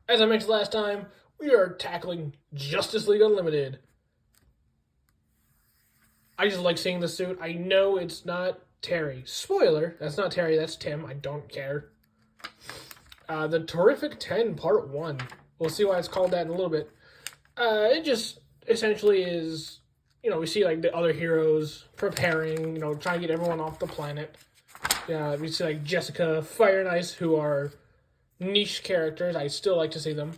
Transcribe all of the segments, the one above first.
As I mentioned last time, we are tackling Justice League Unlimited. I just like seeing the suit. I know it's not Terry. Spoiler, that's not Terry, that's Tim. I don't care. The Terrific 10 Part 1. We'll see why it's called that in a little bit. It just essentially is, we see like the other heroes preparing, trying to get everyone off the planet. We see like Jessica, Fire and Ice, who are niche characters. I still like to see them.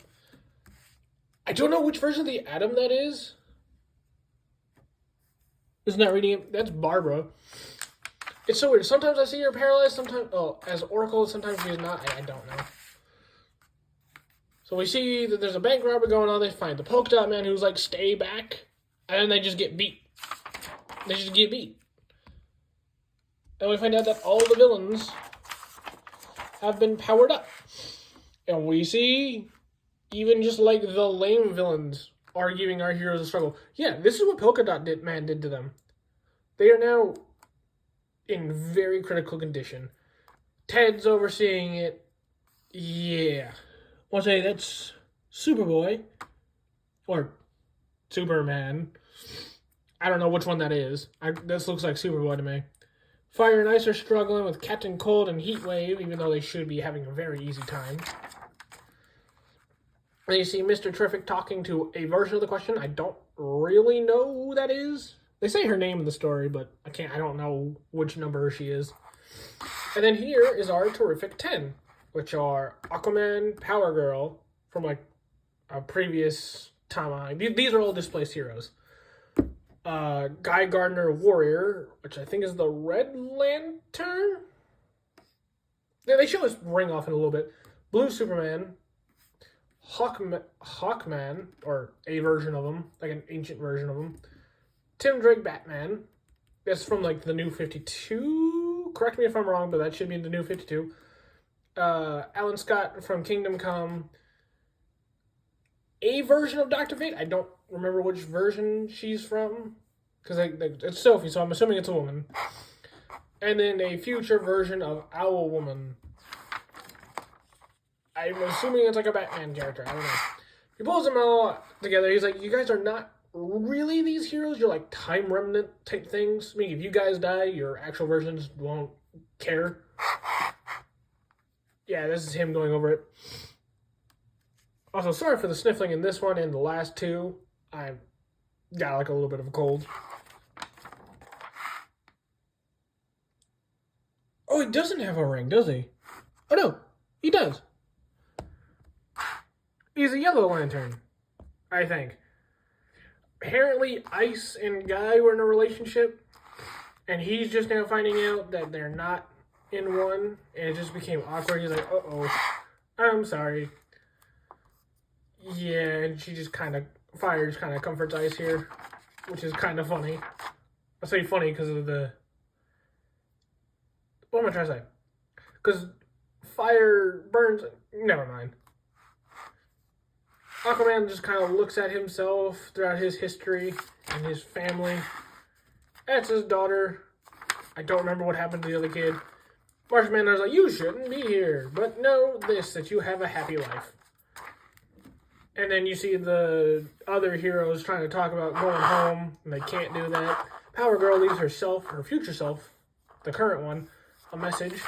I don't know which version of the Atom that is. Isn't that reading it? That's Barbara. It's so weird. Sometimes I see her paralyzed. Sometimes, as Oracle. Sometimes she's not. I don't know. So we see that there's a bank robbery going on. They find the polka dot man who's like, stay back. And then they just get beat. They just get beat. And we find out that all the villains have been powered up. And we see even just like the lame villains are giving our heroes a struggle. Yeah, this is what Polka Dot Man did to them. They are now in very critical condition. Ted's overseeing it. Yeah. I'll say that's Superboy. Or Superman. I don't know which one that is. This looks like Superboy to me. Fire and Ice are struggling with Captain Cold and Heatwave, even though they should be having a very easy time. And you see Mr. Terrific talking to a version of the question. I don't really know who that is. They say her name in the story, but I don't know which number she is. And then here is our Terrific 10, which are Aquaman, Power Girl, from like a previous timeline. These are all displaced heroes. Guy Gardner, Warrior, which I think is the Red Lantern. Yeah, they show his ring off in a little bit. Blue Superman, Hawkman, or a version of him, like an ancient version of him. Tim Drake, Batman. That's from like the New 52. Correct me if I'm wrong, but that should be the New 52. Alan Scott from Kingdom Come. A version of Dr. Fate. I don't remember which version she's from, because it's Sophie, so I'm assuming it's a woman. And then a future version of Owl Woman. I'm assuming it's like a Batman character. I don't know. He pulls them all together. He's like, you guys are not really these heroes. You're like time remnant type things. I mean, if you guys die, your actual versions won't care. Yeah, this is him going over it. Also, sorry for the sniffling in this one and the last two. I got like a little bit of a cold. Oh, he doesn't have a ring, does he? Oh, no. He does. He's a Yellow Lantern, I think. Apparently, Ice and Guy were in a relationship, and he's just now finding out that they're not in one, and it just became awkward. He's like, uh-oh, I'm sorry. Yeah, and she just Fire just kind of comforts Ice here, which is kind of funny. I say funny because of the... What am I trying to say? Because Fire burns... Never mind. Aquaman just kind of looks at himself throughout his history and his family. That's his daughter. I don't remember what happened to the other kid. Martian Manhunter's like, you shouldn't be here, but know this, that you have a happy life. And then you see the other heroes trying to talk about going home, and they can't do that. Power Girl leaves her future self, the current one, a message.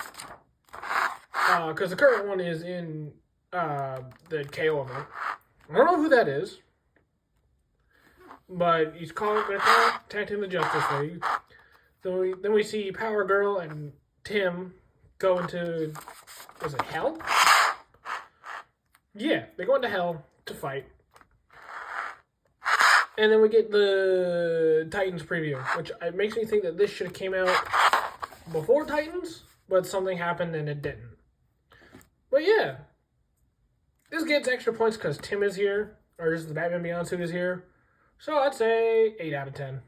Because the current one is in the KO event. I don't know who that is, but he's going to contact him the Justice League. Then we see Power Girl and Tim go into, was it hell? Yeah, they go into hell to fight. And then we get the Titans preview, which it makes me think that this should have came out before Titans, but something happened and it didn't. But yeah, this gets extra points because Tim is here, or just the Batman Beyond suit is here. So I'd say 8 out of 10.